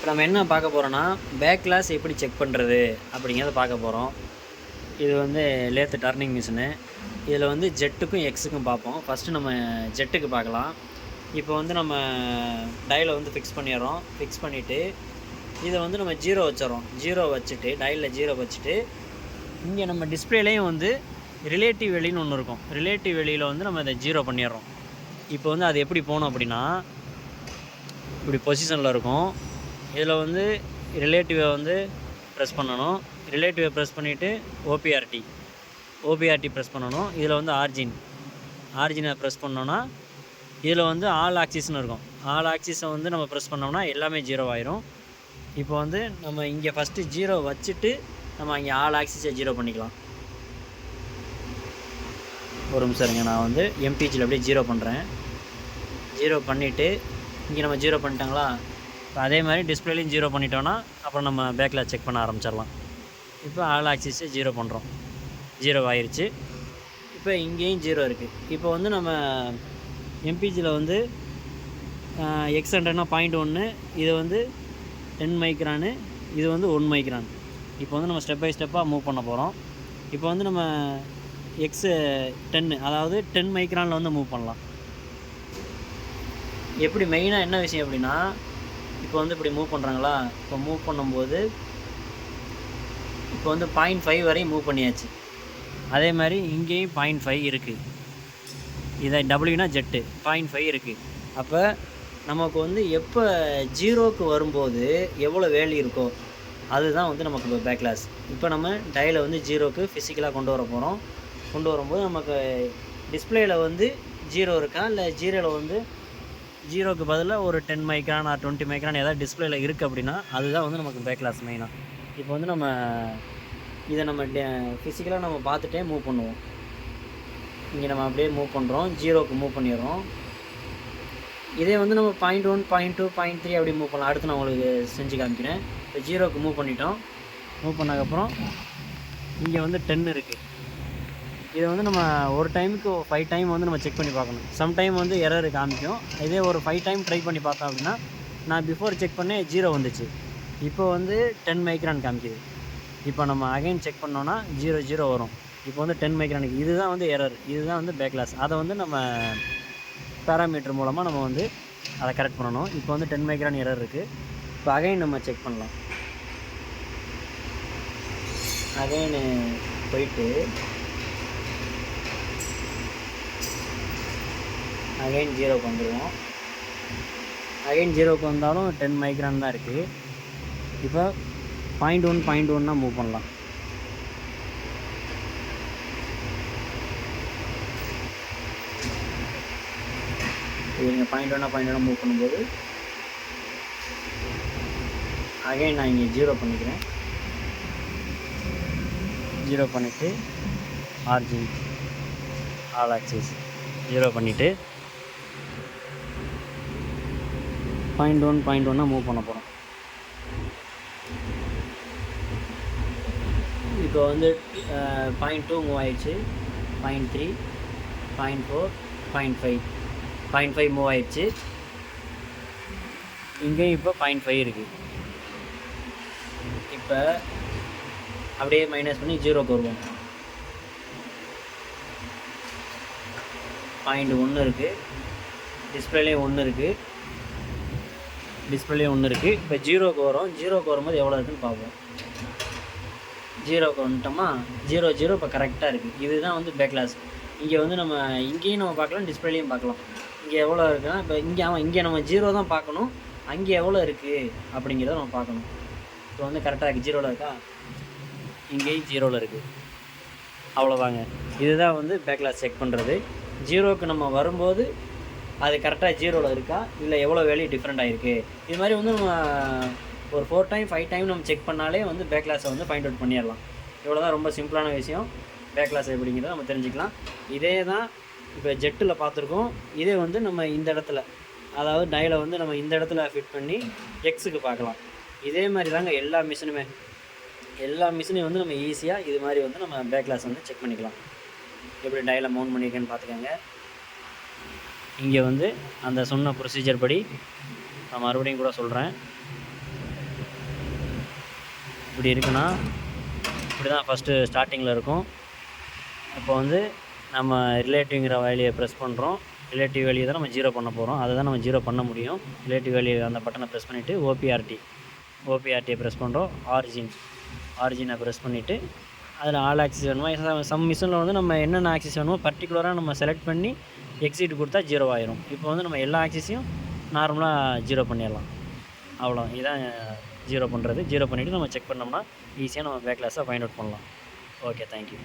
இப்போ நம்ம என்ன பார்க்க போகிறோன்னா, பேக் கிளாஸ் எப்படி செக் பண்ணுறது அப்படிங்கிறத பார்க்க போகிறோம். இது வந்து லேத் டர்னிங் மிஷினு. இதில் வந்து ஜெட்டுக்கும் எக்ஸுக்கும் பார்ப்போம். ஃபஸ்ட்டு நம்ம ஜெட்டுக்கு பார்க்கலாம். இப்போ வந்து நம்ம டயலை வந்து ஃபிக்ஸ் பண்ணிடுறோம். ஃபிக்ஸ் பண்ணிவிட்டு இதை வந்து நம்ம 0 வச்சிடறோம். 0 வச்சுட்டு டயலில் 0 வச்சுட்டு இங்கே நம்ம டிஸ்பிளேலேயும் வந்து ரிலேட்டிவ் வெளின்னு ஒன்று இருக்கும். ரிலேட்டிவ் வெளியில் வந்து நம்ம இதை 0 பண்ணிடுறோம். இப்போ வந்து அது எப்படி போகணும் அப்படின்னா, இப்படி பொசிஷனில் இருக்கும். இதில் வந்து ரிலேட்டிவை வந்து ப்ரெஸ் பண்ணணும். ரிலேட்டிவை ப்ரெஸ் பண்ணிவிட்டு ஓபிஆர்டி ப்ரெஸ் பண்ணணும். இதில் வந்து ஆர்ஜினை ப்ரெஸ் பண்ணோன்னா இதில் வந்து ஆல் ஆக்சிஸ்னு இருக்கும். ஆல் ஆக்சிஸை வந்து நம்ம ப்ரெஸ் பண்ணோம்னா எல்லாமே 0 ஆயிரும். இப்போ வந்து நம்ம இங்கே ஃபஸ்ட்டு 0 வச்சுட்டு நம்ம இங்கே ஆல் ஆக்சிஸை 0 பண்ணிக்கலாம். ஒரு நிமிஷம் இருங்க, நான் வந்து எம்பிஜியில் அப்படியே 0 பண்ணுறேன். 0 பண்ணிவிட்டு இங்கே நம்ம 0 பண்ணிட்டாங்களா, இப்போ அதே மாதிரி டிஸ்பிளேலையும் 0 பண்ணிட்டோன்னா அப்புறம் நம்ம பேக்கில் செக் பண்ண ஆரம்பிச்சிடலாம். இப்போ ஆல் ஆக்சிஸை 0 பண்ணுறோம். 0 ஆயிடுச்சு. இப்போ இங்கேயும் 0 இருக்குது. இப்போ வந்து நம்ம எம்பிஜியில் வந்து X100னா 0.1, இது வந்து 10 மைக்ரானு, இது வந்து 1 மைக்ரான். இப்போ வந்து நம்ம ஸ்டெப் பை ஸ்டெப்பாக மூவ் பண்ண போகிறோம். இப்போ வந்து நம்ம X10 அதாவது 10 மைக்ரானில் வந்து மூவ் பண்ணலாம். எப்படி மெயினாக என்ன விஷயம் அப்படின்னா, இப்போ வந்து இப்படி மூவ் பண்ணுறாங்களா, இப்போ மூவ் பண்ணும்போது இப்போ வந்து 0.5 வரையும் மூவ் பண்ணியாச்சு. அதே மாதிரி இங்கேயும் 0.5 இருக்குது. இதை டபிள்யூனா ஜெட்டு 0.5 இருக்குது. அப்போ நமக்கு வந்து எப்போ 0க்கு வரும்போது எவ்வளோ வேல்யூ இருக்கோ அதுதான் வந்து நமக்கு இப்போ பேக் கிளாஸ். இப்போ நம்ம டயலை வந்து 0க்கு ஃபிசிக்கலாக கொண்டு வர போகிறோம். கொண்டு வரும்போது நமக்கு டிஸ்பிளேயில் வந்து 0 இருக்கா, இல்லை 0ல் வந்து 0க்கு பதிலாக ஒரு 10 மைக்ரான் ஆர் 20 மைக்ரான் ஏதாவது டிஸ்பிளேயில் இருக்குது அப்படின்னா அதுதான் வந்து நமக்கு பேக் கிளாஸ் மெயினாக. இப்போ வந்து நம்ம இதை நம்ம ஃபிசிக்கலாக நம்ம பார்த்துட்டே மூவ் பண்ணுவோம். இங்கே நம்ம அப்படியே மூவ் பண்ணுறோம், 0க்கு மூவ் பண்ணிடுறோம். இதே வந்து நம்ம 0.1, 0.2, 0.3 அப்படி மூவ் பண்ணலாம். அடுத்து நான் உங்களுக்கு செஞ்சு காமிக்கிறேன். இப்போ 0க்கு மூவ் பண்ணிட்டோம். மூவ் பண்ணதுக்கப்புறம் இங்கே வந்து 10 இருக்குது. இதை வந்து நம்ம ஒரு டைமுக்கு 5 டைம் வந்து நம்ம செக் பண்ணி பார்க்கணும். சம்டைம் வந்து எரர் காமிக்கும். இதே ஒரு 5 டைம் ட்ரை பண்ணி பார்த்தோம் அப்படின்னா, நான் பிஃபோர் செக் பண்ணே 0 வந்துச்சு. இப்போ வந்து 10 மைக்ரான் காமிக்குது. இப்போ நம்ம அகைன் செக் பண்ணோன்னா 0 வரும். இப்போ வந்து 10 மைக்ரானுக்கு இதுதான் வந்து எரர். இதுதான் வந்து பேக் கிளாஸ். அதை வந்து நம்ம பேராமீட்டர் மூலமாக நம்ம வந்து அதை கரெக்ட் பண்ணணும். இப்போ வந்து 10 மைக்ரான் எரர் இருக்குது. இப்போ அகைன் நம்ம செக் பண்ணலாம். அகைன் போயிட்டு அகைன் 0க்கு வந்துடுவோம். அகைன் 0க்கு வந்தாலும் 10 மைக்ரான் தான் இருக்குது. இப்போ 0.1 மூவ் பண்ணலாம். நீங்கள் 0.1 மூவ் பண்ணும்போது அகைன் நான் இங்கே 0 பண்ணிக்கிறேன். 0 பண்ணிவிட்டு ஆர்ஜின் ஆல் ஆக்சிஸ் 0 பண்ணிவிட்டு 0.1 மூவ் பண்ண போகிறோம். இப்போ வந்து 0.2 மூவ் ஆயிடுச்சு, 0.3, 0.4, 0.5 மூவ் ஆயிடுச்சு. இங்கேயும் இப்போ 0.5 இருக்குது. இப்போ அப்படியே மைனஸ் பண்ணி 0க்கு வருவோம். 0.1 இருக்குது. டிஸ்பிளேலேயும் 1 இருக்குது. இப்போ 0க்கு வரும். 0க்கு வரும்போது எவ்வளோ இருக்குதுன்னு பார்ப்போம். 0க்கு வந்துட்டோமா, 0 இப்போ கரெக்டாக இருக்குது. இதுதான் வந்து பேக் கிளாஸ். இங்கே வந்து நம்ம இங்கேயும் நம்ம பார்க்கலாம், டிஸ்பிளேலையும் பார்க்கலாம். இங்கே எவ்வளோ இருக்குன்னா, இப்போ இங்கே நம்ம 0 தான் பார்க்கணும். அங்கே எவ்வளோ இருக்குது அப்படிங்கிறத நம்ம பார்க்கணும். இப்போ வந்து கரெக்டாக இருக்குது. 0ல் இருக்கா, இங்கேயும் 0ல் இருக்குது. அவ்வளோதாங்க. இதுதான் வந்து பேக் கிளாஸ் செக் பண்ணுறது. 0க்கு நம்ம வரும்போது அது கரெக்டாக 0ல் இருக்கா, இல்லை எவ்வளோ வேல்யூ டிஃப்ரெண்ட் ஆகிருக்கு. இது மாதிரி வந்து நம்ம ஒரு 4 டைம் 5 டைம் நம்ம செக் பண்ணாலே வந்து பேக் கிளாஸை வந்து ஃபைண்ட் அவுட் பண்ணிடலாம். இவ்வளோ தான் ரொம்ப சிம்பிளான விஷயம். பேக் கிளாஸ் எப்படிங்கிறத நம்ம தெரிஞ்சுக்கலாம். இதே தான் இப்போ ஜெட்டில் பார்த்துருக்கோம். இதே வந்து நம்ம இந்த இடத்துல, அதாவது டயலை வந்து நம்ம இந்த இடத்துல ஃபிட் பண்ணி எக்ஸுக்கு பார்க்கலாம். இதே மாதிரி தாங்க எல்லா மிஷினையும் வந்து நம்ம ஈஸியாக இது மாதிரி வந்து நம்ம பேக் கிளாஸ் வந்து செக் பண்ணிக்கலாம். எப்படி டயலை மவுண்ட் பண்ணியிருக்கேன்னு பார்த்துக்கோங்க. இங்கே வந்து அந்த சொன்ன ப்ரொசீஜர் படி நான் மறுபடியும் கூட சொல்கிறேன். இப்படி இருக்குன்னா இப்படி தான் ஃபஸ்ட்டு ஸ்டார்டிங்கில் இருக்கும். இப்போ வந்து நம்ம ரிலேட்டிவ்ங்கிற வேல்யூயை ப்ரெஸ் பண்ணுறோம். ரிலேட்டிவ் வேல்யூ தான் நம்ம 0 பண்ண போகிறோம். அதை தான் நம்ம 0 பண்ண முடியும். ரிலேட்டிவ் வேல்யூ அந்த பட்டனை ப்ரெஸ் பண்ணிவிட்டு ஓபிஆர்டியை ப்ரெஸ் பண்ணுறோம். ஆரிஜினை ப்ரெஸ் பண்ணிவிட்டு அதில் ஆல் ஆக்சிஸ் வேணுமா, சம் மிஷினில் வந்து நம்ம என்னென்ன ஆக்சிஸ் வேணுமோ பர்டிகுலராக நம்ம செலக்ட் பண்ணி எக்ஸிட் கொடுத்தா 0 ஆயிரும். இப்போ வந்து நம்ம எல்லா ஆக்சிஸையும் நார்மலாக 0 பண்ணிடலாம். அவ்வளோ இதான் 0 பண்ணுறது. 0 பண்ணிவிட்டு நம்ம செக் பண்ணோம்னா ஈஸியாக நம்ம பேக் கிளாஸை ஃபைண்ட் அவுட் பண்ணலாம். Okay, thank you.